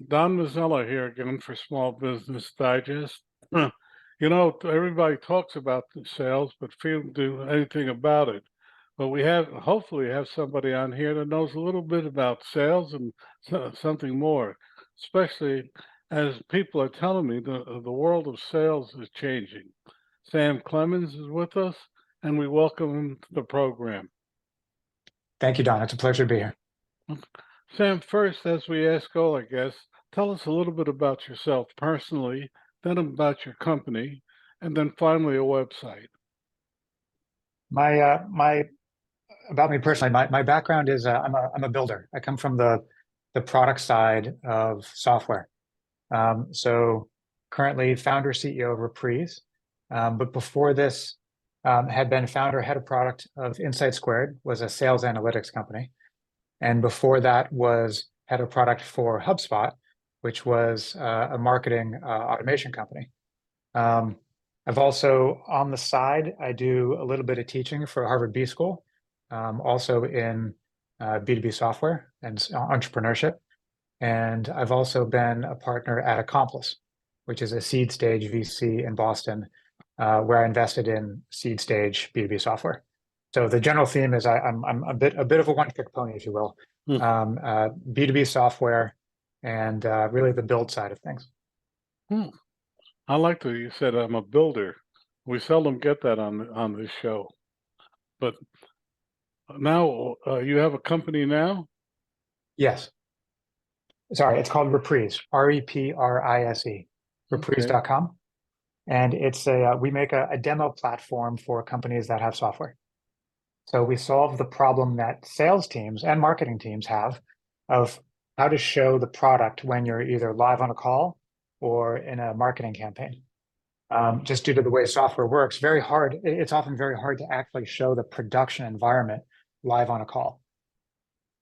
Don Mazzella here again for Small Business Digest. Everybody talks about the sales, but few do anything about it. But we have hopefully have somebody on here that knows a little bit about sales and something more, especially as people are telling me the world of sales is changing. Sam Clemens is with us, and we welcome him to the program. Thank you, Don. It's a pleasure to be here. Sam, first, as we ask all our guests, tell us a little bit about yourself personally, then about your company, and then finally a website. My about me personally, my background is I'm a builder. I come from the product side of software. So currently founder CEO of Reprise, but before this, had been founder head of product of Insight Squared, was a sales analytics company. And before that was head of product for HubSpot, which was a marketing automation company. I've also, on the side, I do a little bit of teaching for Harvard B School, also in B2B software and entrepreneurship. And I've also been a partner at Accomplice, which is a seed stage VC in Boston, where I invested in seed stage B2B software. So the general theme is I'm a bit of a one-trick pony, if you will. B2B software and really the build side of things. I like that you said I'm a builder. We seldom get that on this show. But now you have a company now? Yes. Sorry, it's called Reprise, Reprise, reprise.com. And it's we make a demo platform for companies that have software. So we solve the problem that sales teams and marketing teams have of how to show the product when you're either live on a call or in a marketing campaign. Just due to the way software works, very hard. It's often very hard to actually show the production environment live on a call.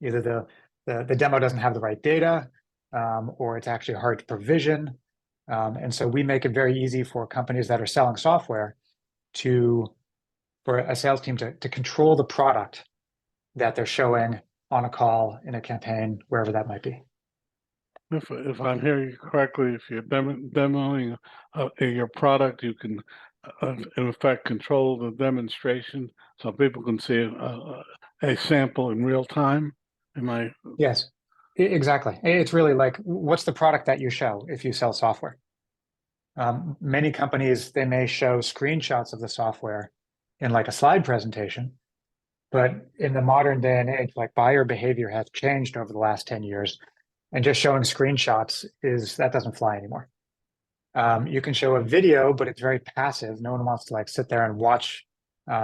Either the demo doesn't have the right data, or it's actually hard to provision. And so we make it very easy for companies that are selling software for a sales team to control the product that they're showing on a call, in a campaign, wherever that might be. If I'm hearing you correctly, if you're demoing your product, you can, in effect, control the demonstration so people can see a sample in real time. Am I? Yes, exactly. It's really like, what's the product that you show if you sell software? Many companies, they may show screenshots of the software in like a slide presentation, but in the modern day and age, like buyer behavior has changed over the last 10 years. And just showing screenshots that doesn't fly anymore. You can show a video, but it's very passive. No one wants to like sit there and watch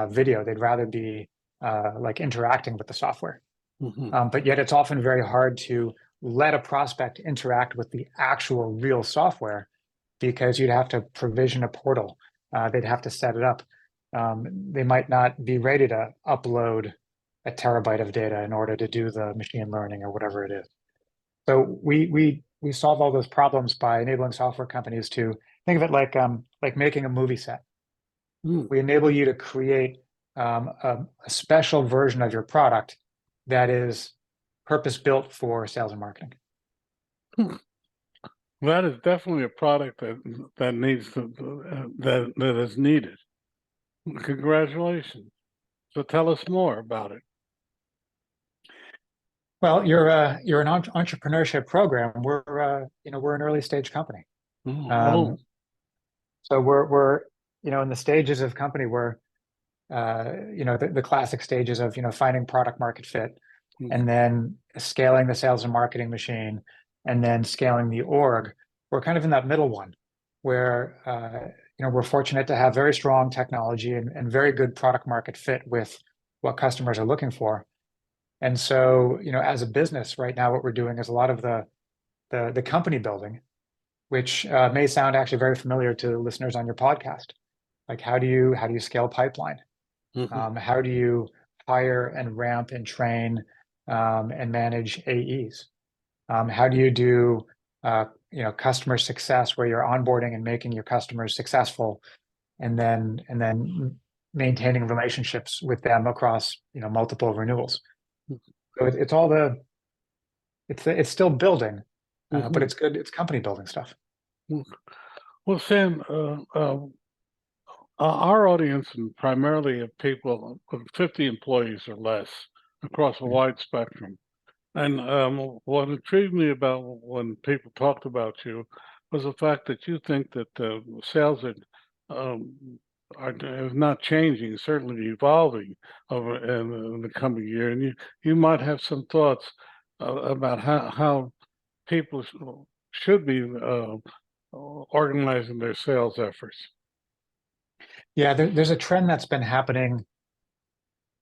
video. They'd rather be like interacting with the software. But yet it's often very hard to let a prospect interact with the actual real software because you'd have to provision a portal. They'd have to set it up. They might not be ready to upload a terabyte of data in order to do the machine learning or whatever it is. So we solve all those problems by enabling software companies to think of it like making a movie set. We enable you to create a special version of your product that is purpose-built for sales and marketing. That is definitely a product that needs that is needed. Congratulations. So tell us more about it. Well, you're an entrepreneurship program. We're an early stage company. So we're in the stages of company where the classic stages of finding product market fit, and then scaling the sales and marketing machine, and then scaling the org. We're kind of in that middle one where we're fortunate to have very strong technology and very good product market fit with what customers are looking for. And so, as a business right now, what we're doing is a lot of the company building, which may sound actually very familiar to listeners on your podcast. Like, how do you scale pipeline? How do you hire and ramp and train and manage AEs? How do you do customer success, where you're onboarding and making your customers successful, and then maintaining relationships with them across multiple renewals? So it's still building, but it's good. It's company building stuff. Well, Sam, our audience and primarily of people of 50 employees or less across a wide spectrum. And what intrigued me about when people talked about you was the fact that you think that sales um, are not changing, certainly evolving over in the coming year. And you might have some thoughts about how people should be organizing their sales efforts. Yeah, there's a trend that's been happening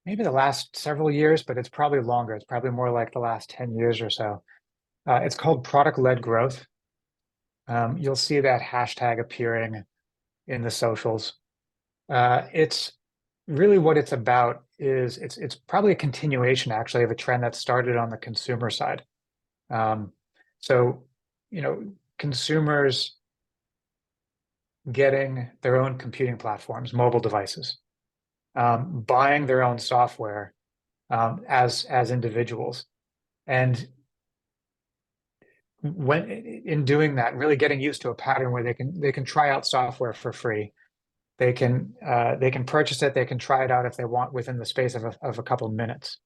maybe the last several years, but it's probably longer. It's probably more like the last 10 years or so. It's called product-led growth. You'll see that hashtag appearing in the socials. It's really what it's about is it's probably a continuation actually of a trend that started on the consumer side. Um, so, consumers getting their own computing platforms, mobile devices, buying their own software as individuals, and when in doing that, really getting used to a pattern where they can try out software for free. They can purchase it. They can try it out if they want within the space of a couple of minutes.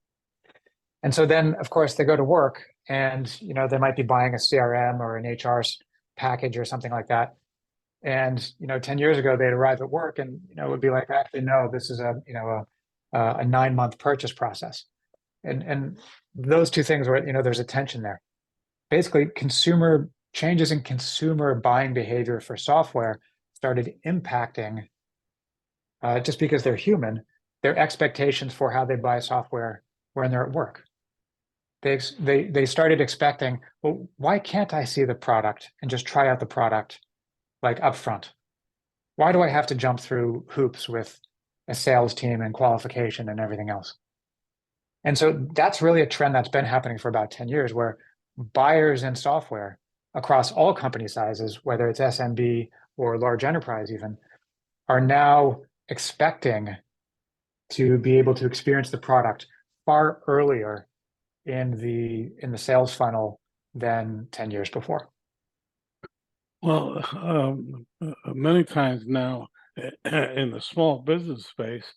And so then, of course, they go to work, and they might be buying a CRM or an HR package or something like that. And 10 years ago, they'd arrive at work, and it would be like, actually, no, this is a 9-month purchase process. And those two things were, there's a tension there. Basically, consumer changes in consumer buying behavior for software started impacting, just because they're human, their expectations for how they buy software when they're at work. They started expecting, well, why can't I see the product and just try out the product like upfront? Why do I have to jump through hoops with a sales team and qualification and everything else? And so that's really a trend that's been happening for about 10 years, where buyers in software across all company sizes, whether it's SMB or large enterprise even, are now expecting to be able to experience the product far earlier in the sales funnel than 10 years before. Well, many times now in the small business space,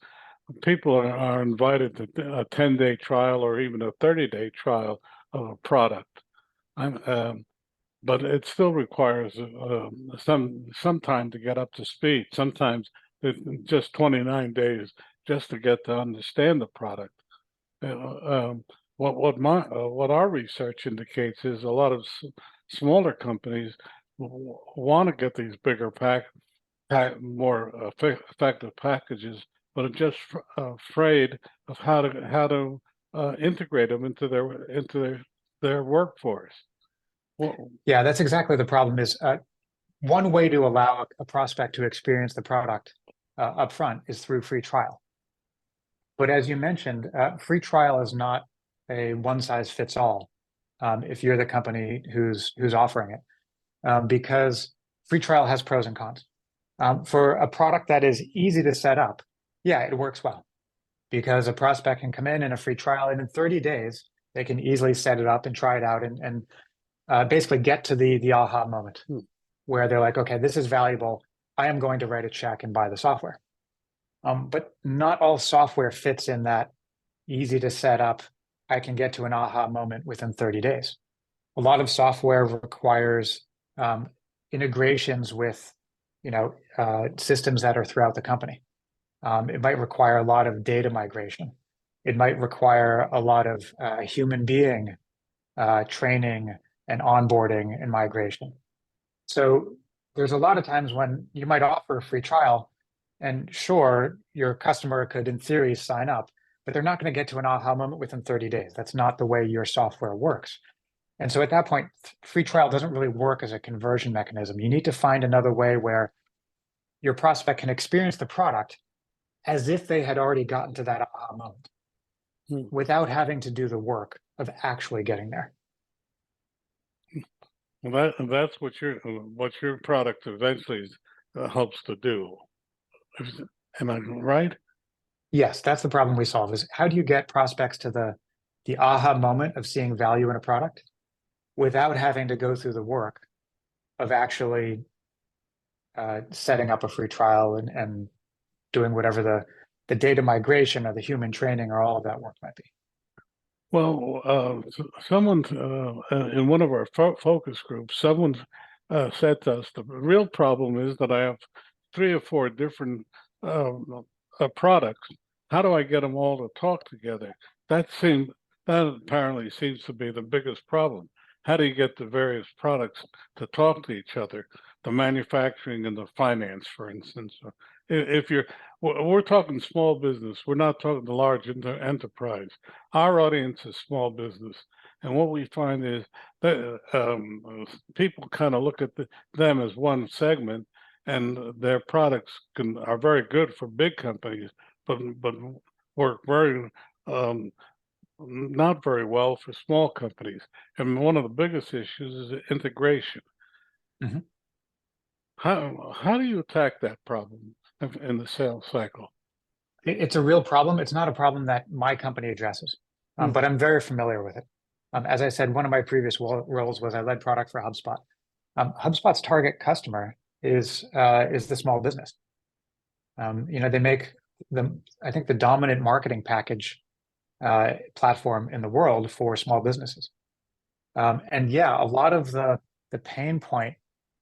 people are invited to a 10-day trial or even a 30-day trial of a product. But it still requires some time to get up to speed. Sometimes it's just 29 days just to get to understand the product. What our research indicates is a lot of smaller companies want to get these bigger more effective packages, but are just afraid of how to integrate them into their workforce. Well, Yeah, that's exactly the problem. Is one way to allow a prospect to experience the product upfront is through free trial. But as you mentioned, free trial is not a one size fits all if you're the company who's offering it, because free trial has pros and cons. For a product that is easy to set up, yeah, it works well because a prospect can come in a free trial, and in 30 days they can easily set it up and try it out and basically get to the aha moment where they're like, okay, this is valuable. I am going to write a check and buy the software. But not all software fits in that easy to set up. I can get to an aha moment within 30 days. A lot of software requires integrations with, systems that are throughout the company. It might require a lot of data migration. It might require a lot of human being training and onboarding and migration. So there's a lot of times when you might offer a free trial, and sure, your customer could, in theory, sign up, but they're not going to get to an aha moment within 30 days. That's not the way your software works. And so at that point, free trial doesn't really work as a conversion mechanism. You need to find another way where your prospect can experience the product as if they had already gotten to that aha moment without having to do the work of actually getting there. Well, that's what your product eventually helps to do. Am I right? Yes, that's the problem we solve, is how do you get prospects to the aha moment of seeing value in a product without having to go through the work of actually setting up a free trial and doing whatever the data migration or the human training or all of that work might be. Well, someone in one of our focus groups, someone said to us, the real problem is that I have 3 or 4 different products. How do I get them all to talk together? That seems that apparently seems to be the biggest problem. How do you get the various products to talk to each other? The manufacturing and the finance, for instance. If you're, we're talking small business, we're not talking the large enterprise. Our audience is small business, and what we find is that people kind of look at them as one segment, and their products are very good for big companies, but work very not very well for small companies. And one of the biggest issues is integration. Mhm. How do you attack that problem in the sales cycle? It's a real problem. It's not a problem that my company addresses, but Mhm. I'm very familiar with it. As I said, one of my previous roles was I led product for HubSpot. HubSpot's target customer is the small business. They make I think the dominant marketing package platform in the world for small businesses. And yeah, a lot of the pain point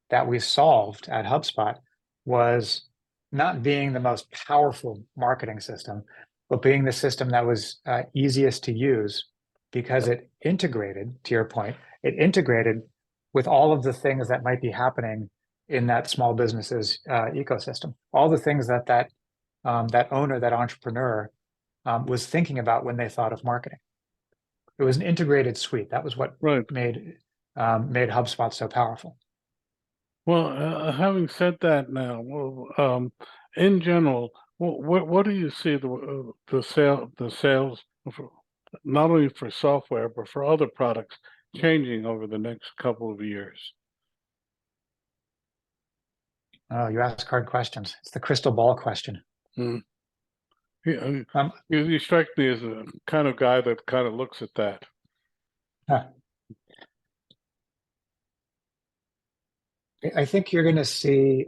that we solved at HubSpot was not being the most powerful marketing system, but being the system that was easiest to use because it integrated, to your point, it integrated with all of the things that might be happening in that small business's ecosystem, all the things that owner, that entrepreneur was thinking about when they thought of marketing. It was an integrated suite. That was what Right. made HubSpot so powerful. Well, having said that now, well, in general, what do you see the sales for, not only for software but for other products changing over the next couple of years? Oh, you ask hard questions. It's the crystal ball question. Mm. Yeah, Um, you strike me as a kind of guy that kind of looks at that. huh. I think you're going to see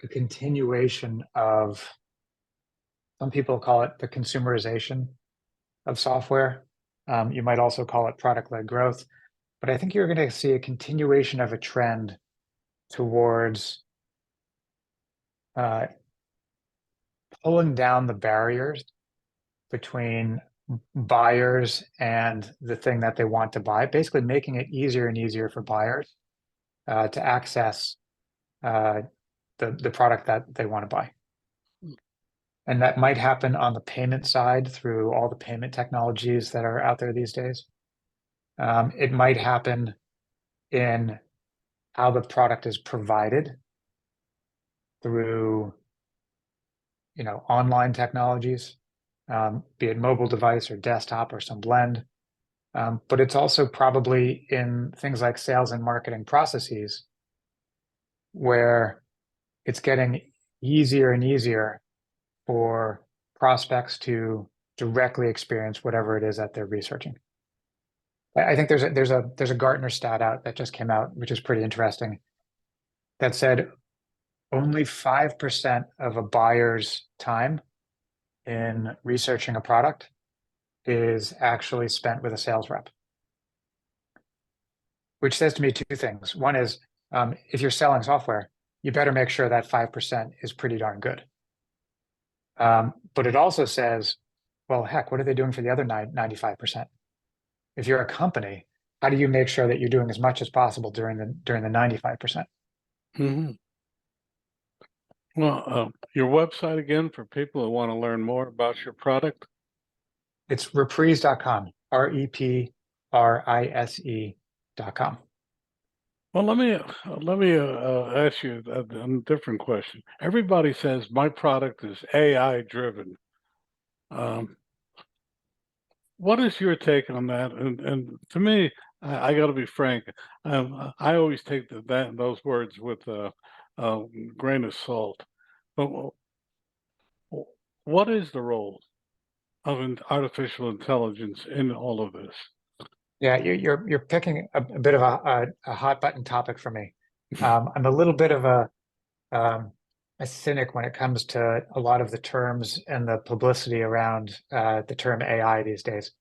a continuation of, some people call it the consumerization of software. You might also call it product-led growth, but I think you're going to see a continuation of a trend towards uh, pulling down the barriers between buyers and the thing that they want to buy, basically making it easier and easier for buyers to access uh, the product that they want to buy. And that might happen on the payment side through all the payment technologies that are out there these days. It might happen in how the product is provided through, online technologies, be it mobile device or desktop or some blend. But it's also probably in things like sales and marketing processes where it's getting easier and easier for prospects to directly experience whatever it is that they're researching. I think there's a Gartner stat out that just came out, which is pretty interesting, that said only 5% of a buyer's time in researching a product is actually spent with a sales rep, which says to me two things. One is, if you're selling software, you better make sure that 5% is pretty darn good. But it also says, well, heck, what are they doing for the other 95%? If you're a company, how do you make sure that you're doing as much as possible during the 95%? Hmm. Well, your website again for people who want to learn more about your product. It's reprise.com, reprise.com. Well, let me ask you a different question. Everybody says my product is AI driven. Um, what is your take on that? And to me, I got to be frank. I always take those words with a grain of salt. But what is the role of artificial intelligence in all of this? Yeah, you're picking a bit of a hot button topic for me. I'm a little bit of um, a cynic when it comes to a lot of the terms and the publicity around the term AI these days.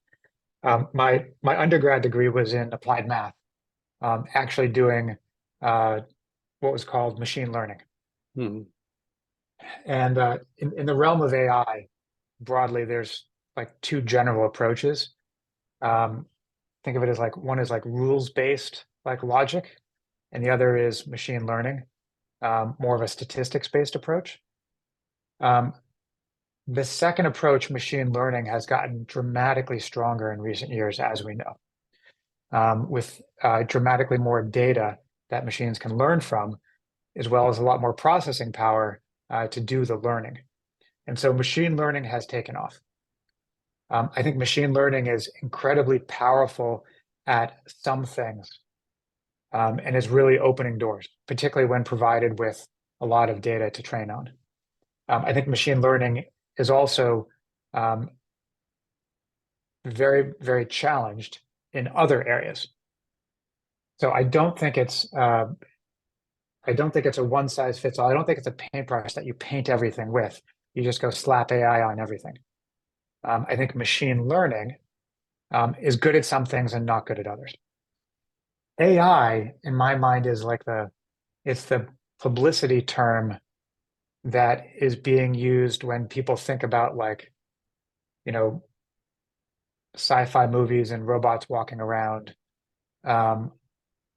My undergrad degree was in applied math, actually doing uh, what was called machine learning. Mhm. And in the realm of AI, broadly, there's like two general approaches. Um, think of it as like one is like rules-based, like logic, and the other is machine learning, more of a statistics-based approach. Um, the second approach, machine learning, has gotten dramatically stronger in recent years, as we know, with dramatically more data that machines can learn from, as well as a lot more processing power to do the learning. And so machine learning has taken off. I think machine learning is incredibly powerful at some things, and is really opening doors, particularly when provided with a lot of data to train on. I think machine learning is also um, very, very challenged in other areas. So I don't think it's a one size fits all. I don't think it's a paintbrush that you paint everything with. You just go slap AI on everything. I think machine learning is good at some things and not good at others. AI, in my mind, is like it's the publicity term that is being used when people think about like, you know, sci-fi movies and robots walking around. Um,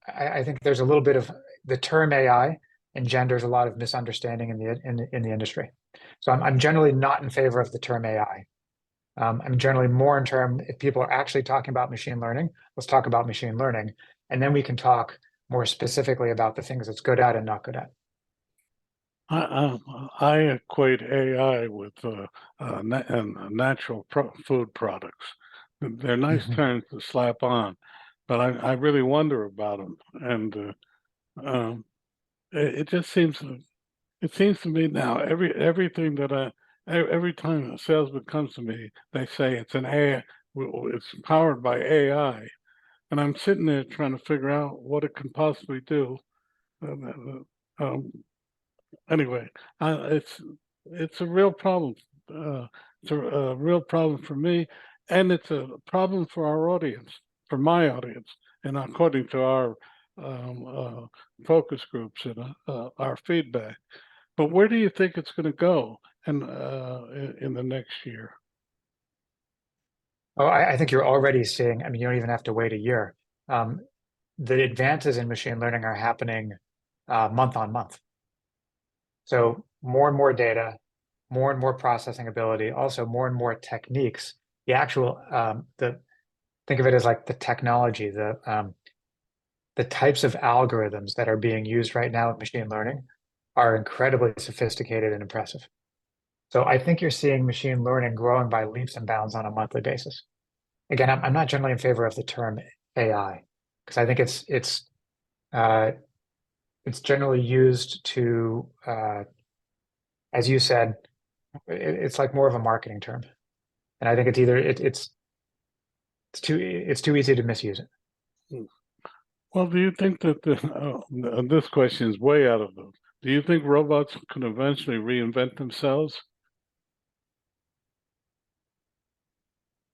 I think there's a little bit of the term AI engenders a lot of misunderstanding in the industry. So I'm generally not in favor of the term AI. I'm generally more in term if people are actually talking about machine learning, let's talk about machine learning, and then we can talk more specifically about the things it's good at and not good at. I equate AI with and natural food products. They're nice Mhm. terms to slap on, but I really wonder about them. And it just seems it seems to me now everything that every time a salesman comes to me, they say it's an AI, it's powered by AI, and I'm sitting there trying to figure out what it can possibly do. Um, Anyway, it's a real problem. It's a real problem for me, and it's a problem for our audience, for my audience, and according to our um, uh, focus groups and our feedback. But where do you think it's going to go in the next year? Oh, I think you're already seeing, I mean, you don't even have to wait a year. Um, the advances in machine learning are happening month on month. So more and more data, more and more processing ability, also more and more techniques. The actual the think of it as like the technology, the types of algorithms that are being used right now in machine learning are incredibly sophisticated and impressive. So I think you're seeing machine learning growing by leaps and bounds on a monthly basis. Again, I'm not generally in favor of the term AI because I think uh, it's generally used to, as you said, it's like more of a marketing term, and I think it's either it's too easy to misuse it. Hmm. Well, do you think that this question is way out of the? Do you think robots can eventually reinvent themselves?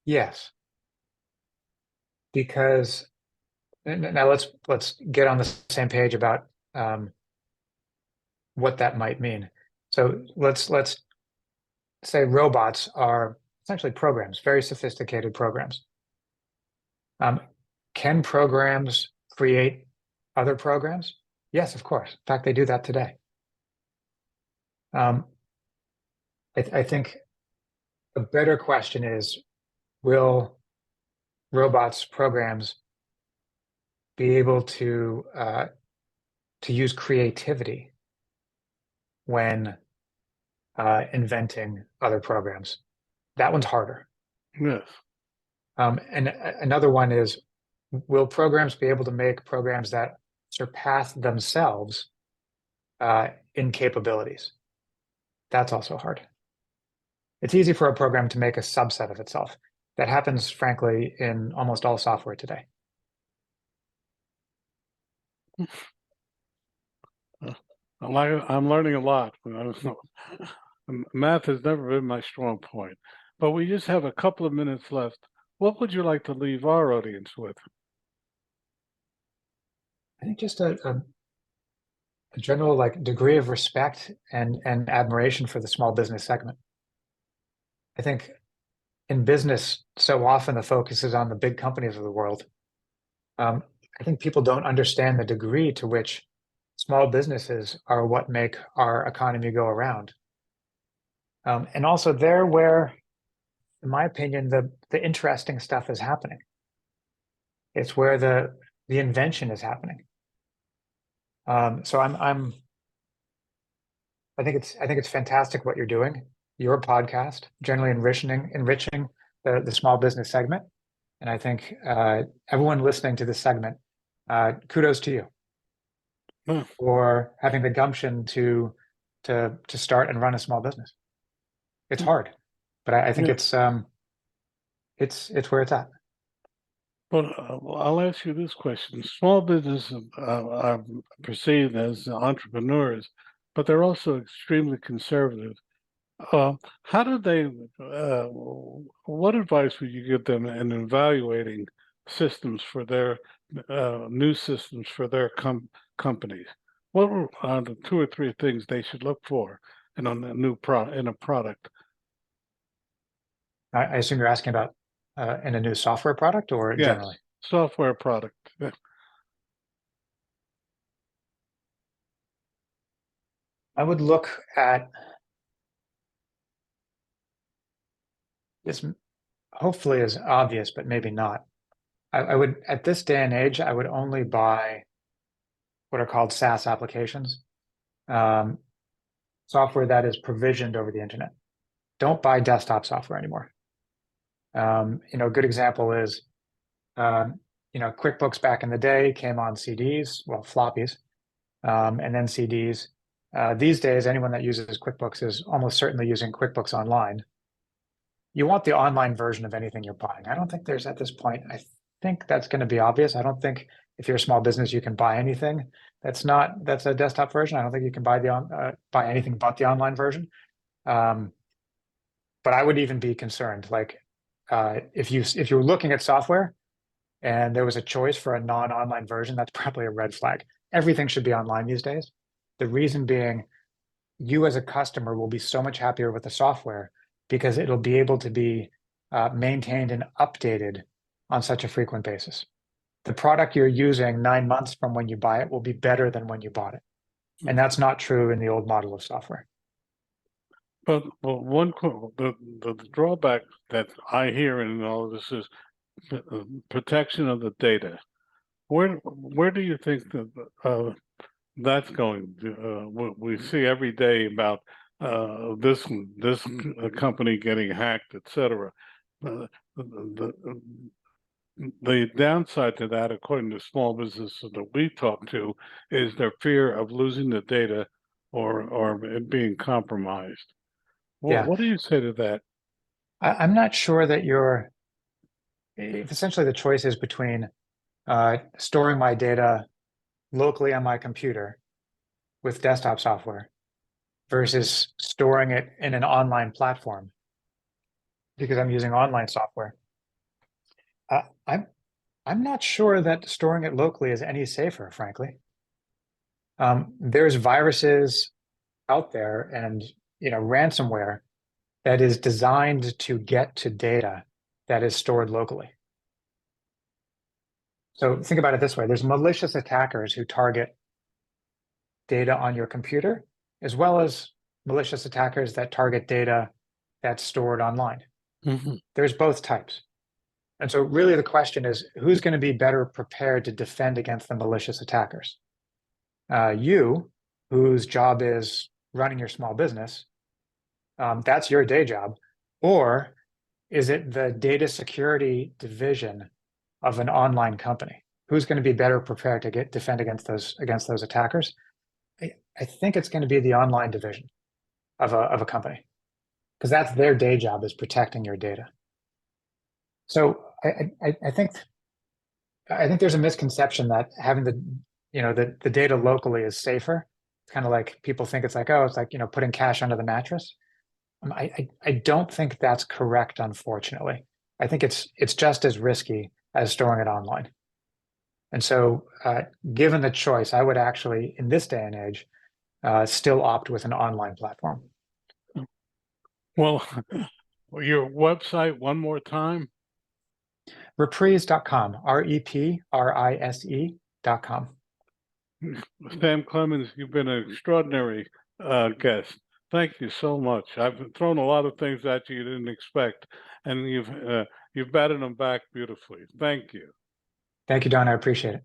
Yes, because now let's get on the same page about um, what that might mean. So let's say robots are essentially programs, very sophisticated programs. Um, can programs create other programs? Yes, of course. In fact, they do that today. Um, I think a better question is, will robots, programs be able to use creativity when inventing other programs? That one's harder. Yes. And another one is, will programs be able to make programs that surpass themselves in capabilities? That's also hard. It's easy for a program to make a subset of itself. That happens, frankly, in almost all software today. I'm learning a lot. Math has never been my strong point, but we just have a couple of minutes left. What would you like to leave our audience with? I think just a general like degree of respect and admiration for the small business segment. I think in business, so often the focus is on the big companies of the world. I think people don't understand the degree to which small businesses are what make our economy go around. And also there where, in my opinion, the interesting stuff is happening. It's where the invention is happening. So I think it's fantastic what you're doing. Your podcast, generally enriching the small business segment. And I think everyone listening to this segment, kudos to you Hmm, for having the gumption to start and run a small business. It's hard, but I think yeah, it's where it's at. but well, I'll ask you this question. Small businesses are perceived as entrepreneurs, but they're also extremely conservative. How do they, what advice would you give them in evaluating systems for their new systems for their companies? Are the two or three things they should look for in a in a product? I assume you're asking about in a new software product or Yes, generally? software product. Yeah. I would look at this hopefully is obvious, but maybe not. I would, at this day and age, I would only buy what are called SaaS applications, um, software that is provisioned over the internet. Don't buy desktop software anymore. A good example is, QuickBooks back in the day came on CDs, well, floppies, and then CDs. These days, anyone that uses QuickBooks is almost certainly using QuickBooks Online. You want the online version of anything you're buying. I don't think there's at this point, I think that's going to be obvious. I don't think if you're a small business, you can buy anything that's a desktop version. I don't think you can buy anything but the online version. Um, but I would even be concerned, like if you were looking at software and there was a choice for a non-online version, that's probably a red flag. Everything should be online these days. The reason being, you as a customer will be so much happier with the software because it'll be able to be maintained and updated on such a frequent basis. The product you're using 9 months from when you buy it will be better than when you bought it. And that's not true in the old model of software. But the drawback that I hear in all of this is protection of the data. Where do you think that that's going? We see every day about this company getting hacked, etc. Uh, the, the downside to that, according to small businesses that we talk to, is their fear of losing the data or it being compromised. Yeah, What do you say to that? I'm not sure that if essentially the choice is between storing my data locally on my computer with desktop software versus storing it in an online platform because I'm using online software. Uh, I'm I'm not sure that storing it locally is any safer, frankly. There's viruses out there and ransomware that is designed to get to data that is stored locally. So think about it this way: there's malicious attackers who target data on your computer, as well as malicious attackers that target data that's stored online. Mhm. There's both types. And so really the question is, who's going to be better prepared to defend against the malicious attackers? You, whose job is running your small business, that's your day job. Or is it the data security division of an online company? Who's going to be better prepared to defend against those attackers? I think it's going to be the online division of a company because that's their day job, is protecting your data. So I think there's a misconception that having the data locally is safer. It's kind of like people think it's like, oh, it's like, putting cash under the mattress. I don't think that's correct, unfortunately. I think it's just as risky as storing it online. And so, given the choice, I would actually, in this day and age, still opt with an online platform. Well, your website one more time. Reprise.com, REPRISE.com. Sam Clemens, you've been an extraordinary guest. Thank you so much. I've thrown a lot of things at you didn't expect, and you've batted them back beautifully. Thank you. Thank you, Don. I appreciate it.